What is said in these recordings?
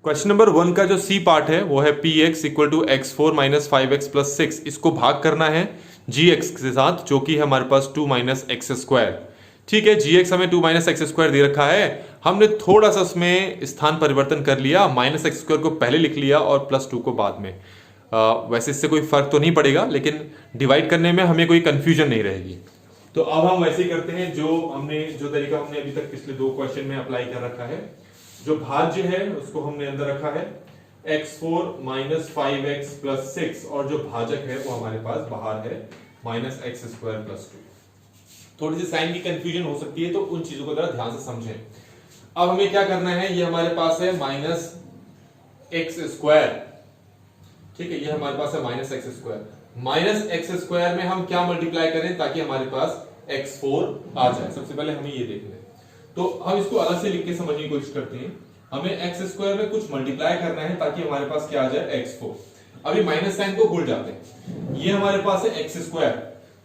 Question number 1 का जो C part है वो है p x equal to x four minus five x plus six. इसको भाग करना है जी एक्स के साथ जो कि है हमारे पास टू माइनस एक्स स्क्वायर। ठीक है, जी एक्स हमें टू माइनस एक्स स्क्वायर दे रखा है। हमने थोड़ा सा उसमें स्थान परिवर्तन कर लिया, माइनस एक्स स्क्वायर को पहले लिख लिया और प्लस टू को बाद में। वैसे इससे कोई फर्क तो नहीं पड़ेगा, लेकिन डिवाइड करने में हमें कोई कंफ्यूजन नहीं रहेगी। तो अब हम वैसे ही करते हैं जो तरीका हमने अभी तक पिछले दो क्वेश्चन में अप्लाई कर रखा है। जो भाज्य है उसको हमने अंदर रखा है x four minus five x plus six, और जो भाजक है वो हमारे पास बाहर है minus x square plus two. थोड़ी सी साइन की कंफ्यूजन हो सकती है, तो उन चीजों को जरा ध्यान से समझें। अब हमें क्या करना है, ये हमारे पास है माइनस एक्स स्क्वायर। ठीक है, ये हमारे पास है minus x square. Minus x square में हम क्या मल्टीप्लाई करें ताकि हमारे पास एक्स फोर आ जाए। सबसे पहले हमें ये देखना है, तो हम इसको अलग से लिख के समझने की कोशिश करते हैं। हमें एक्स स्क्वायर में कुछ मल्टीप्लाई करना है ताकि हमारे पास क्या आ जाए, एक्स फोर। अभी माइनस साइन को भूल जाते हैं, ये हमारे पास है एक्स स्क्वायर।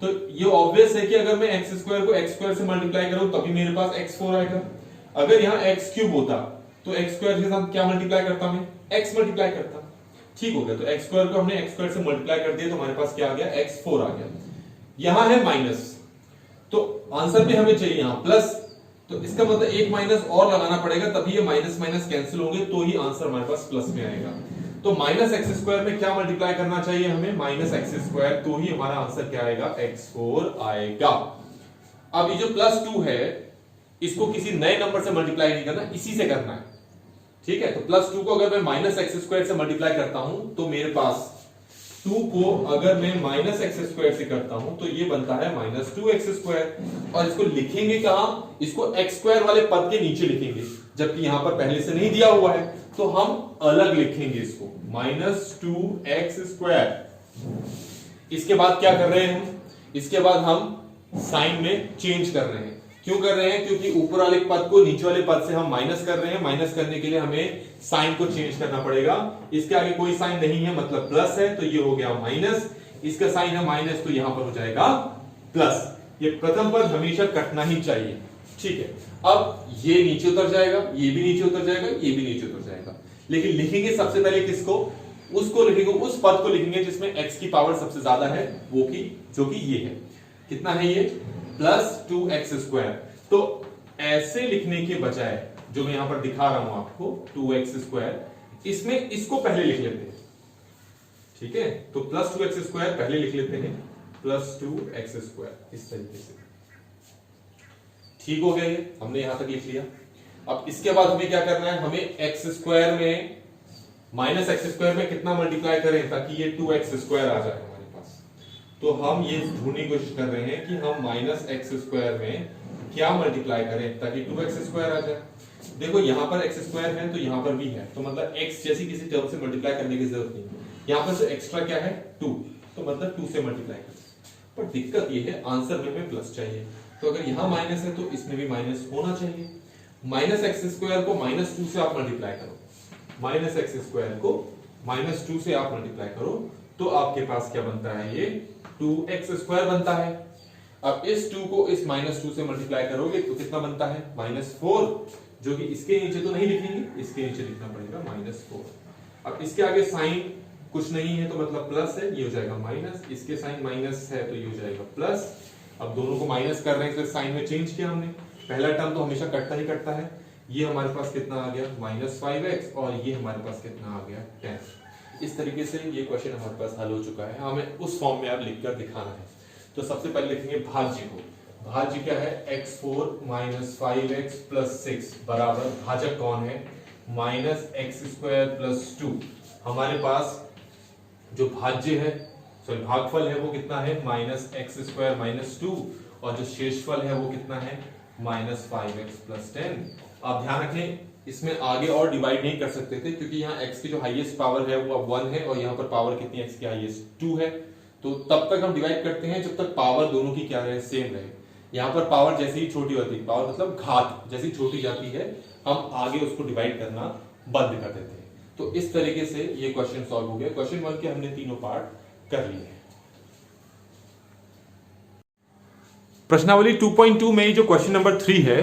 तो ये ऑब्वियस है कि अगर मैं एक्स स्क्वायर को एक्स स्क्वायर से मल्टीप्लाई करूं तभी मेरे पास एक्स फोर आएगा। अगर यहाँ एक्स क्यूब होता तो एक्स स्क्वायर के साथ क्या मल्टीप्लाई करता, मैं एक्स मल्टीप्लाई करता। ठीक हो गया, तो एक्स स्क्वायर को हमने एक्स स्क्वायर से मल्टीप्लाई कर दिया तो हमारे पास क्या आ गया, एक्स फोर आ गया। यहां है माइनस, तो आंसर में हमें चाहिए यहां प्लस, तो इसका मतलब एक माइनस और लगाना पड़ेगा, तभी ये माइनस माइनस कैंसिल होंगे तो ही आंसर हमारे पास प्लस में आएगा। तो माइनस एक्स स्क्वायर में क्या मल्टीप्लाई करना चाहिए हमें, माइनस एक्स स्क्वायर, तो ही हमारा आंसर क्या आएगा, एक्स फोर आएगा। अब ये जो प्लस टू है इसको किसी नए नंबर से मल्टीप्लाई नहीं करना, इसी से करना है। ठीक है, तो प्लस टू को अगर मैं माइनस एक्स स्क्वायर से मल्टीप्लाई करता हूं तो मेरे पास टू को अगर मैं माइनस एक्स स्क्वायर से करता हूं तो ये बनता है माइनस टू एक्स स्क्वायर। और इसको लिखेंगे कहां, इसको एक्स स्क्वायर वाले पद के नीचे लिखेंगे, जबकि यहां पर पहले से नहीं दिया हुआ है तो हम अलग लिखेंगे इसको माइनस टू एक्स स्क्वायर। इसके बाद क्या कर रहे हैं हम, इसके बाद हम साइन में चेंज कर रहे हैं। क्यों कर रहे हैं, क्योंकि ऊपर वाले पद को नीचे वाले पद से हम माइनस कर रहे हैं। माइनस करने के लिए हमें साइन को चेंज करना पड़ेगा। इसके आगे कोई साइन नहीं है मतलब प्लस है, तो ये हो गया माइनस। इसका साइन है माइनस, तो यहां पर हो जाएगा प्लस। ये प्रथम पद हमेशा कटना ही चाहिए। ठीक है, अब ये नीचे उतर जाएगा, ये भी नीचे उतर जाएगा, ये भी नीचे उतर जाएगा। लेकिन लिखेंगे सबसे पहले किसको, उसको लिखेंगे, उस पद को लिखेंगे जिसमें एक्स की पावर सबसे ज्यादा है, वो की जो कि ये है। कितना है ये, प्लस टू एक्स स्क्वायर। तो ऐसे लिखने के बजाय जो मैं यहां पर दिखा रहा हूं आपको टू एक्स स्क्वायर, इसमें इसको पहले लिख लेते हैं। ठीक है, तो प्लस टू एक्स स्क्वायर पहले लिख लेते हैं, प्लस टू एक्स स्क्वायर इस तरीके से। ठीक हो गया, ये हमने यहां तक लिख लिया। अब इसके बाद हमें क्या करना है, हमें एक्स स्क्वायर में माइनस एक्स स्क्वायर में कितना मल्टीप्लाई करें ताकि ये टू एक्स स्क्वायर आ जाए हमारे पास। तो हम ये ढूंढने की कोशिश कर रहे हैं कि हम माइनस एक्स स्क्वायर में क्या मल्टीप्लाई करें ताकि टू एक्स स्क्वायर आ जाए। देखो यहां पर एक्स स्क्वायर है तो यहां पर भी है, तो मतलब एक्स जैसी किसी टर्म से मल्टीप्लाई करने की जरूरत नहीं। यहां पर से एक्स्ट्रा क्या है, टू, तो मतलब टू से मल्टीप्लाई करें। पर दिक्कत ये है आंसर में हमें प्लस चाहिए, तो अगर यहां माइनस है तो इसमें भी माइनस होना चाहिए। माइनस एक्स स्क्वायर को माइनस टू से आप मल्टीप्लाई करो, माइनस एक्स स्क्वायर को माइनस टू से आप मल्टीप्लाई करो तो आपके पास क्या बनता है, ये टू एक्स स्क्वायर बनता है। अब इस टू को इस माइनस टू से मल्टीप्लाई करोगे तो कितना बनता है, माइनस फोर, जो कि इसके नीचे तो नहीं लिखेंगे, इसके नीचे लिखना पड़ेगा माइनस फोर। अब इसके आगे साइन कुछ नहीं है तो मतलब प्लस है, ये हो जाएगा माइनस। इसके साइन माइनस है तो ये हो जाएगा प्लस। अब दोनों को माइनस कर रहे हैं तो साइन में चेंज किया हमने। पहला टर्म तो हमेशा कटता ही कटता है। ये हमारे पास कितना आ गया, माइनस फाइव एक्स, और ये हमारे पास कितना आ गया, 10। इस तरीके से ये क्वेश्चन हमारे पास हल हो चुका है। हमें उस फॉर्म में आप लिखकर दिखाना है। तो सबसे पहले लिखेंगे भाज्य को। भाज्य क्या है, x four minus five x plus six बराबर भाजक कौन है, minus x square plus two. हमारे पास जो भाज्य है, सॉरी भागफल है, वो कितना है, minus x square minus two, और जो शेषफल है वो कितना है, माइनस फाइव एक्स प्लस 10। आप ध्यान रखें, इसमें आगे और डिवाइड नहीं कर सकते थे क्योंकि यहाँ x की जो हाईएस्ट पावर है वो अब 1 है, और यहाँ पर पावर कितनी x की हाईएस्ट 2 है। तो तब तक हम डिवाइड करते हैं जब तक पावर दोनों की क्या रहे, सेम रहे। यहाँ पर पावर जैसे ही छोटी होती है, पावर मतलब घात जैसी छोटी जाती है, हम आगे उसको डिवाइड करना बंद कर देते हैं। तो इस तरीके से ये क्वेश्चन सॉल्व हो गया। क्वेश्चन 1 के हमने तीनों पार्ट कर लिए। प्रश्नावली 2.2 में जो क्वेश्चन नंबर 3 है,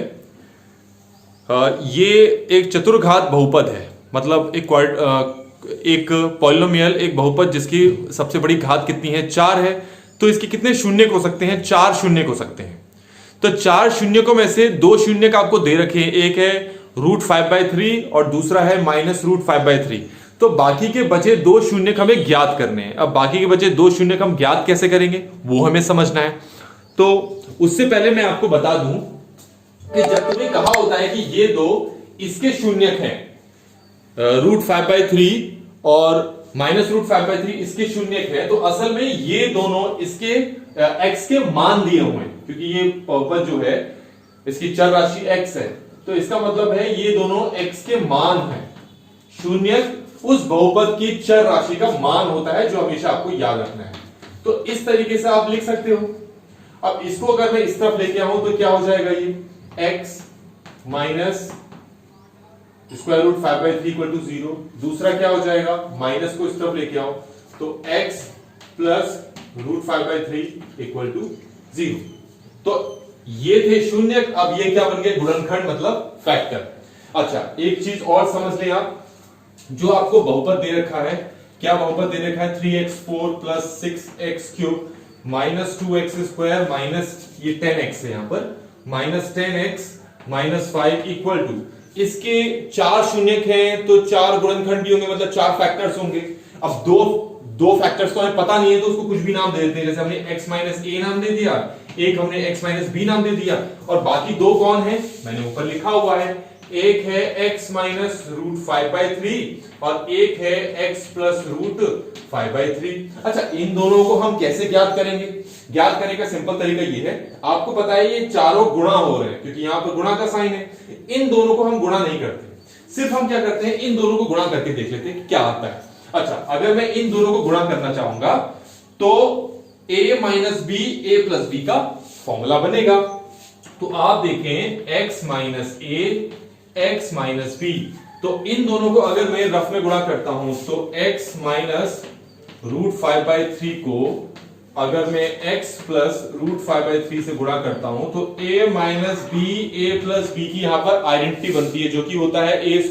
ये एक चतुर्घात बहुपद है। मतलब एक पॉलिनोमियल, एक बहुपद जिसकी सबसे बड़ी घात कितनी है, 4 है, तो इसके कितने शून्य हो सकते हैं, 4 शून्य हो सकते हैं। तो 4 शून्य में से 2 शून्य का आपको दे रखे हैं, एक है √5/3 और दूसरा है -√5/3। तो बाकी के बचे 2 शून्य हमें ज्ञात करने हैं। अब बाकी के बचे 2 शून्य हम ज्ञात कैसे करेंगे वो हमें समझना है। तो उससे पहले मैं आपको बता दूं कि जब तुम्हें कहा होता है कि ये दो इसके शून्यक हैं, √5/3 और -√5/3 इसके शून्यक है, तो असल में ये दोनों इसके x के मान दिए हुए हैं, क्योंकि ये बहुपद जो है इसकी चर राशि x है, तो इसका मतलब है ये दोनों x के मान हैं। शून्यक उस बहुपद की चर राशि का मान होता है, जो हमेशा आपको याद रखना है। तो इस तरीके से आप लिख सकते हो। अब इसको अगर मैं इस तरफ लेके आऊं तो क्या हो जाएगा, ये x माइनस √5/3 = 0। दूसरा क्या हो जाएगा, माइनस को इस तरफ लेके आओ तो x प्लस √5/3 = 0। तो ये थे शून्य, अब ये क्या बन गए, गुणनखंड मतलब फैक्टर। अच्छा, एक चीज और समझ लें आप, जो आपको बहुपद दे रखा है, क्या बहुपद दे रखा है, 3x4 + 6x³ -2x² माइनस ये 10x है यहां पर, -10x -5 = इसके 4 शून्यक हैं, तो 4 गुणनखंड भी होंगे, मतलब 4 फैक्टर्स होंगे। अब दो फैक्टर्स तो हमें पता नहीं है, तो उसको कुछ भी नाम दे देते हैं, जैसे हमने x - a नाम दे दिया, एक हमने x - b नाम दे दिया, और बाकी दो कौन है, मैंने ऊपर लिखा हुआ है, एक है x - √5/3 और एक है x + √5/3। अच्छा, इन दोनों को हम कैसे ज्ञात करेंगे, ज्ञात करने का सिंपल तरीका ये है, आपको पता है ये चारों गुणा हो रहे हैं, क्योंकि यहां पर गुणा का साइन है। इन दोनों को हम गुणा नहीं करते, सिर्फ हम क्या करते हैं, इन दोनों को गुणा करके देख लेते हैं क्या आता है। अच्छा, अगर मैं इन दोनों को गुणा करना चाहूंगा तो a - b a + b का फॉर्मूला बनेगा। तो आप देखें x - a x - b, तो इन दोनों को अगर मैं रफ में गुणा करता हूं तो x - √5/3 को अगर मैं x + √5/3 से गुणा करता हूं तो a - b a + b की यहां पर आइडेंटिटी बनती है, जो कि होता है a²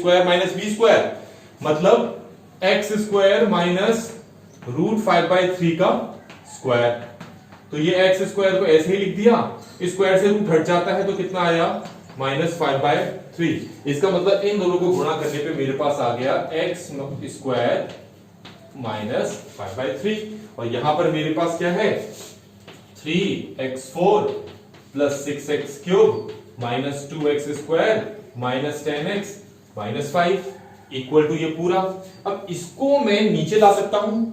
- b², मतलब x² - √5/3 का स्क्वायर। तो ये x² को ऐसे ही लिख दिया, स्क्वायर से रूट हट जाता है तो कितना आया, -5/3। इसका मतलब इन दोनों को गुणा करने पे मेरे पास आ गया x² - 5/3, और यहां पर मेरे पास क्या है, 3x4 + 6x³ -2x² -10x -5 = ये पूरा। अब इसको मैं नीचे ला सकता हूं,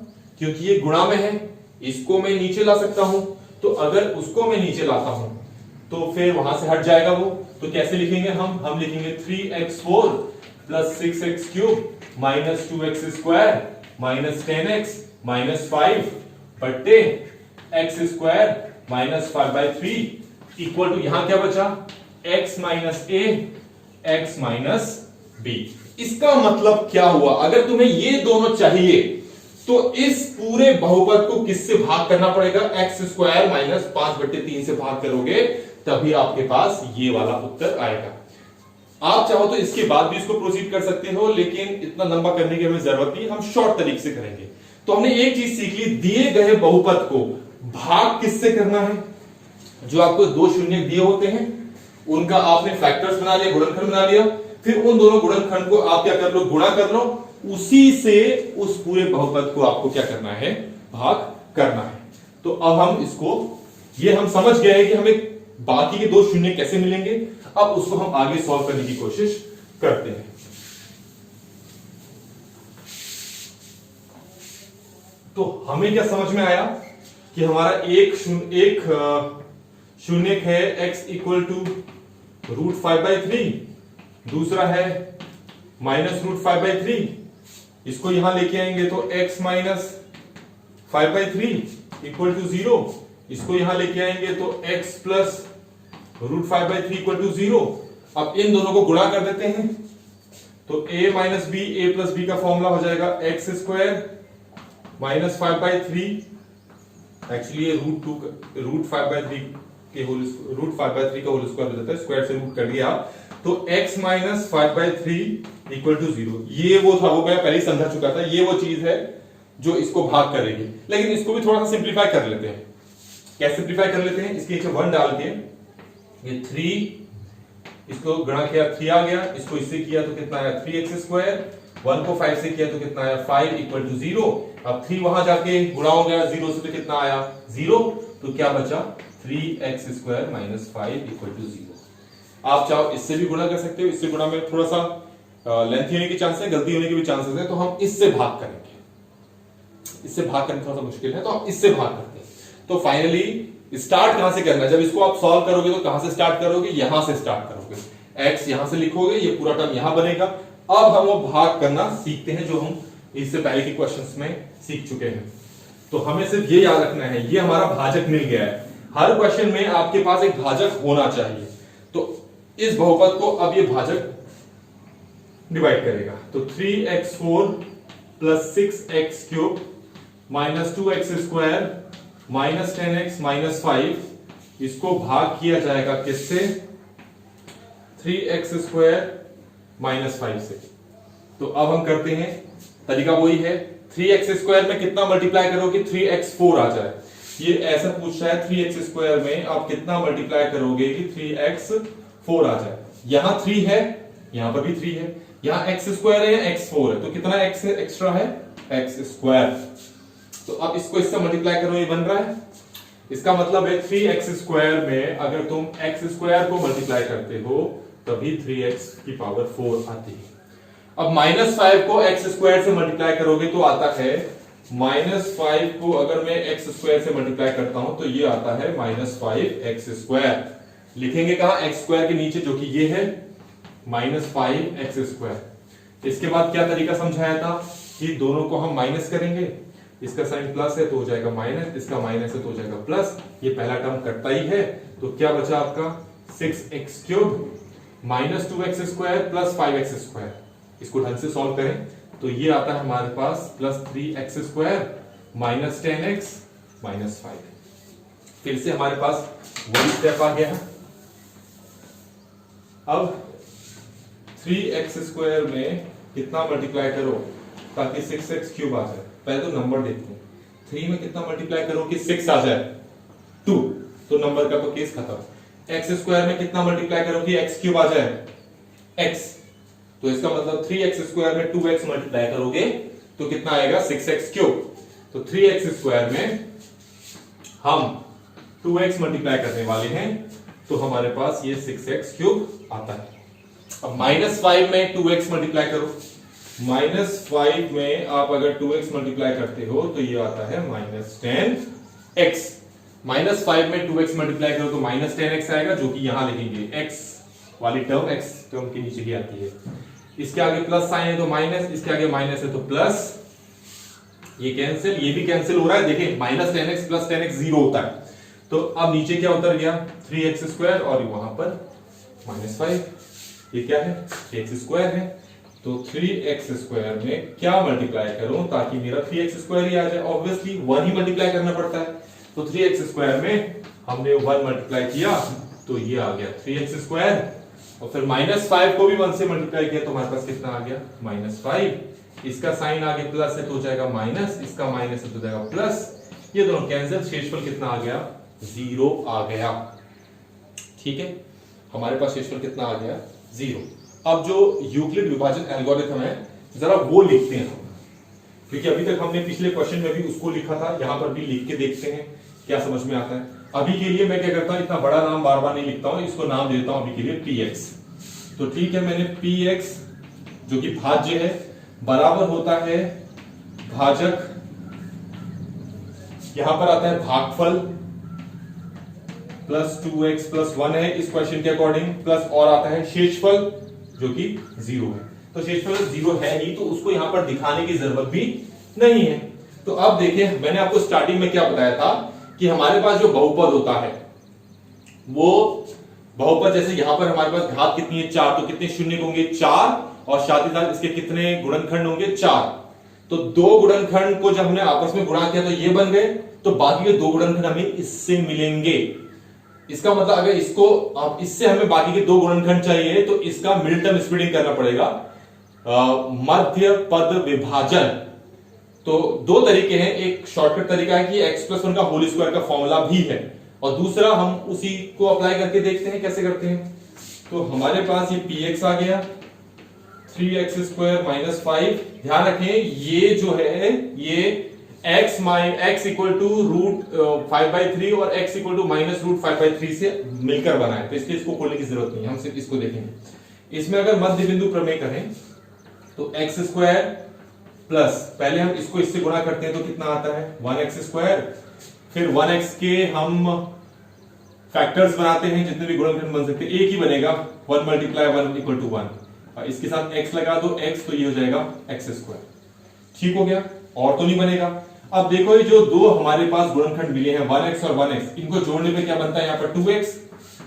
क्योंकि ये गुणा में है, इसको मैं नीचे ला सकता हूं। तो अगर उसको मैं नीचे लाता हूं तो फिर वहां से हट जाएगा वो, तो कैसे लिखेंगे हम लिखेंगे 3x4 + 6x³ -2x² -10x -5 बट्टे x² -5/3 = यहां क्या बचा, x - a x - b। इसका मतलब क्या हुआ, अगर तुम्हें ये दोनों चाहिए तो इस पूरे बहुपद को किससे भाग करना पड़ेगा, x² - 5/3 से भाग करोगे, तभी आपके पास ये वाला उत्तर आएगा। आप चाहो तो इसके बाद भी इसको प्रोसीड कर सकते हो, लेकिन इतना लंबा करने की हमें जरूरत नहीं, हम शॉर्ट तरीके से करेंगे। तो हमने एक चीज सीख ली, दिए गए बहुपद को भाग किससे करना है, जो आपको 2 शून्य दिए होते हैं उनका आपने फैक्टर्स बना लिया, गुणनखंड बना लिया, फिर उन दोनों गुणनखंड को आप क्या कर लो, गुणा कर लो, उसी से उस पूरे बहुपद को आपको क्या करना है, भाग करना है। तो अब हम इसको, ये हम समझ गए हैं कि हमें बाकी के 2 शून्य कैसे मिलेंगे। अब उसको हम आगे सॉल्व करने की कोशिश करते हैं। तो हमें क्या समझ में आया कि हमारा एक शून्य है x = √5/3, दूसरा है -√5/3, इसको यहां लेके आएंगे तो x - 5/3 = 0, इसको यहां लेके आएंगे तो x + √5/3 = 0। अब इन दोनों को गुणा कर देते हैं तो a - b a + b का फॉर्मूला हो जाएगा x² -5/3, एक्चुअली ये √5/3 का होल स्क्वायर हो जाता है, स्क्वायर से रूट कर दिया तो x माइनस 5/3 इक्वल टू 0। ये वो था, वो मैं पहले ही समझा चुका था, ये वो चीज है जो इसको भाग करेगी। लेकिन इसको भी थोड़ा सा सिंप्लीफाई कर लेते हैं। कैसे सिंप्लीफाई कर लेते हैं? इसके नीचे 1 डाल के ये 3, इसको गुणा किया 3 आ गया, इसको इससे किया तो कितना आया 3x², 1 को 5 से किया तो कितना आया 5 इक्वल टू 0। अब 3 वहां जाके गुणा हो गया 0 से, तो कितना आया 0। तो क्या बचा 3x² माइनस 5 इक्वल टू 0। आप चाहो इससे भी गुणा कर सकते हो, इससे गुणा में थोड़ा सा लेंथी होने के चांस है, गलती होने के भी चांसेस है, तो हम इससे भाग करेंगे। इससे भाग करना थोड़ा सा मुश्किल है, तो हम इससे भाग करते हैं। तो फाइनली स्टार्ट कहां से करना है? जब इसको आप सॉल्व करोगे तो कहां से स्टार्ट करोगे? यहां से स्टार्ट करोगे। x यहां से लिखोगे, ये पूरा टर्म यहां बनेगा। अब हम वो भाग करना सीखते हैं, जो हम इससे पहले के क्वेश्चंस में सीख चुके हैं। तो हमें सिर्फ ये याद रखना है, ये हमारा भाजक मिल गया है। हर क्वेश्चन में आपके पास एक भाजक होना चाहिए। तो इस बहुपद को अब ये भाजक डिवाइड करेगा। तो 3x4 plus 6x³ minus 2x² minus 10x minus 5, इसको भाग किया जाएगा किससे? 3x² माइनस 5 से। तो अब हम करते हैं, तरीका वही है। 3x² में कितना मल्टीप्लाई करोगे? 3x4 आ जाए। ये ऐसा पूछ रहा है 3x² में आप कितना मल्टीप्लाई करोगे कि 3x4 आ जाए। यहां 3 है, यहां पर भी 3 है, यहां x² है या x4 है, तो कितना x एक्स्ट्रा है? x²। तो अब इसको इससे मल्टीप्लाई करो, ये बन रहा है। इसका मतलब है 3x² में अगर तुम x² को मल्टीप्लाई करते हो तभी 3x की पावर 4 आती है। अब -5 को x² से मल्टीप्लाई करोगे तो आता है -5 को अगर मैं x² से मल्टीप्लाई करता हूं तो ये आता है -5x²। लिखेंगे कहां? x² के नीचे, जो कि ये है -5x²। इसके बाद क्या तरीका समझाया था कि दोनों को हम माइनस करेंगे। इसका साइन प्लस है तो हो जाएगा माइनस, इसका माइनस है तो हो जाएगा प्लस। ये पहला टर्म कटता ही है, तो क्या बचा आपका 6x³ minus 2x² plus 5x²। इसको ढंग से सॉल्व करें तो ये आता है हमारे पास plus 3x² minus 10x minus 5। फिर से हमारे पास वही स्टेप आ गया है। अब 3x² में कितना मल्टीप्लाई करो ताकि 6x³ आ जाए? पहले तो नंबर देखते हैं। 3 में कितना मल्टीप्लाई करो कि 6 आ जाए? 2, तो नंबर का तो केस खत्म। x² में कितना मल्टीप्लाई करो कि x³ आ जाए? x, तो इसका मतलब 3x² में 2x मल्टीप्लाई करोगे तो कितना आएगा? 6x³। तो 3x² में हम 2x मल्टीप्लाई करने वाले हैं, तो हमारे पास ये 6x³ आता है। अब -5 में 2x मल्टीप्लाई करो। -5 में आप अगर 2x मल्टीप्लाई करते हो तो ये आता है -10x। -5 में 2x मल्टीप्लाई करो तो -10x आएगा, जो कि यहां लिखेंगे x वाली टर्म x टर्म के नीचे ही आती है। इसके आगे प्लस साइन है तो माइनस, इसके आगे माइनस है तो प्लस। ये कैंसिल, ये भी कैंसिल हो रहा है। देखिए -10x प्लस 10x 0 होता है। तो अब नीचे क्या उतर गया? 3x² और वहां पर -5। ये क्या है? x² है। तो 3x² में क्या मल्टीप्लाई करूं ताकि मेरा 3x² ही आ जाए? ऑब्वियसली 1 ही मल्टीप्लाई करना पड़ता है। तो 3x² में हमने 1 मल्टीप्लाई किया तो ये आ गया 3x², और फिर -5 को भी 1 से मल्टीप्लाई किया तो हमारे पास कितना आ गया? -5। इसका साइन आगे प्लस है तो हो जाएगा माइनस, इसका माइनस है तो हो जाएगा प्लस। ये दोनों कैंसिल, शेषफल कितना आ गया? 0 आ गया। ठीक है, हमारे पास शेषफल कितना आ गया? 0। अब जो यूक्लिड विभाजन एल्गोरिथम है जरा वो लिखते हैं, क्योंकि अभी तक हमने पिछले क्वेश्चन में भी उसको लिखा था, यहां पर भी लिख के देखते हैं क्या समझ में आता है। अभी के लिए मैं क्या करता हूं, इतना बड़ा नाम बार बार नहीं लिखता हूं, इसको नाम देता हूं अभी के लिए px। तो ठीक है, मैंने px जो कि भाज्य है बराबर होता है भाजक, यहां पर आता है भागफल प्लस 2x प्लस 1 है इस क्वेश्चन के अकॉर्डिंग, प्लस और आता है शेषफल जो कि 0 है। तो शेषफल 0 है ही, तो उसको यहां पर दिखाने की जरूरत भी नहीं है। तो अब देखिए, मैंने आपको स्टार्टिंग में क्या बताया था कि हमारे पास जो बहुपद होता है वो बहुपद, जैसे यहां पर हमारे पास घात कितनी है? 4, तो कितने शून्य होंगे? 4, और साथ ही साथ इसके कितने गुणनखंड होंगे? 4। तो 2 गुणनखंड को जब हमने आपस में गुणा किया तो ये बन गए, तो बाकी के 2 गुणनखंड हमें इससे मिलेंगे। इसका मतलब अगर इसको अब इससे हमें बाकी के दो गुणनखंड चाहिए तो इसका मिड टर्म स्प्लिटिंग करना पड़ेगा, मध्य पद विभाजन। तो दो तरीके हैं, एक शॉर्टकट तरीका है कि x+1 का होल स्क्वायर का फॉर्मूला भी है, और दूसरा हम उसी को अप्लाई करके देखते हैं कैसे करते हैं। तो हमारे पास ये px आ गया 3x² - 5। ध्यान रखें ये जो है ये x इक्वल टू √5/3 और x इक्वल टू -√5/3 से मिलकर बना है, तो इसलिए इसको खोलने की जरूरत नहीं है, हम सिर्फ इसको देखेंगे। इसमें अगर मध्य बिंदु प्रमेय करें तो x² प्लस, पहले हम इसको इससे गुणा करते हैं तो कितना आता है 1x², फिर 1x के हम फैक्टर्स बनाते हैं, जितने भी गुणनखंड बन सकते हैं एक ही बनेगा, 1 × 1 = 1, और इसके साथ x लगा दो x, तो ये हो जाएगा x²। ठीक हो गया, और तो नहीं बनेगा। अब देखो ये जो दो हमारे पास गुणनखंड मिले हैं 1x और 1x, इनको जोड़ने पे क्या बनता है यहाँ पर 2x,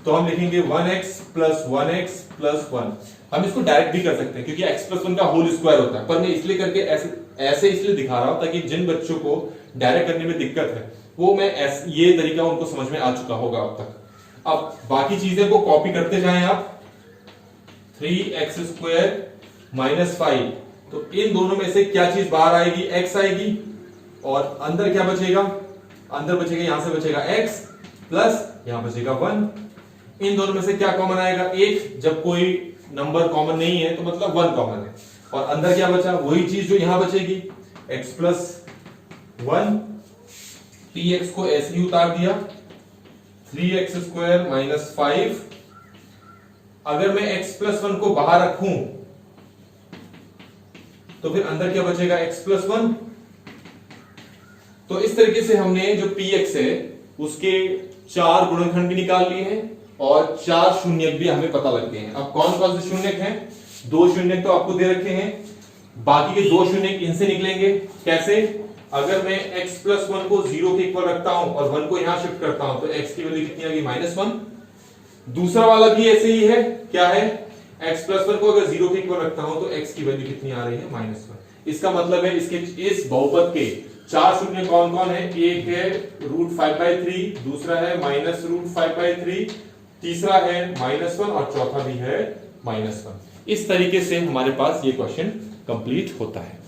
तो हम लिखेंगे 1x + 1x + 1। हम इसको डायरेक्ट भी कर सकते हैं क्योंकि x+1 का होल स्क्वायर होता है, पर मैं इसलिए करके ऐसे इसलिए दिखा रहा हूं ताकि जिन बच्चों को डायरेक्ट करने में दिक्कत है वो मैं ये तरीका उनको समझ में आ चुका होगा अब तक। अब बाकी चीजें को कॉपी करते जाएं आप। 3x² - 5, तो इन दोनों में से क्या चीज बाहर आएगी, x आएगी, और अंदर क्या बचेगा, अंदर बचेगा यहां से बचेगा x प्लस यहां बचेगा 1। इन दोनों में से क्या कॉमन आएगा, 1। जब कोई नंबर कॉमन नहीं है तो मतलब 1 कॉमन है, और अंदर क्या बचा, वही चीज जो यहां बचेगी x + 1। px को ऐसे ही उतार दिया 3x² - 5। अगर मैं x+1 को बाहर रखूं तो फिर अंदर क्या बचेगा x+1। तो इस तरीके से हमने जो px है उसके 4 गुणनखंड भी निकाल लिए हैं और 4 शून्यक भी हमें पता लग गए हैं। अब कौन कौन से शून्यक हैं, 2 शून्यक तो आपको दे रखे हैं, बाकी के 2 शून्यक इनसे निकलेंगे। कैसे, अगर मैं x+1 को 0 के इक्वल रखता हूं और 1 को यहां शिफ्ट करता हूं तो x की वैल्यू कितनी आ गई -1। दूसरा वाला भी ऐसे ही है, क्या है, x+1 को अगर 0 के इक्वल रखता हूं तो x की वैल्यू कितनी आ रही है -1। इसका मतलब है इसके इस बहुपद के 4 शून्य कौन कौन है, एक है √5/3, दूसरा है -√5/3, तीसरा है -1 और चौथा भी है -1। इस तरीके से हमारे पास ये क्वेश्चन कंप्लीट होता है।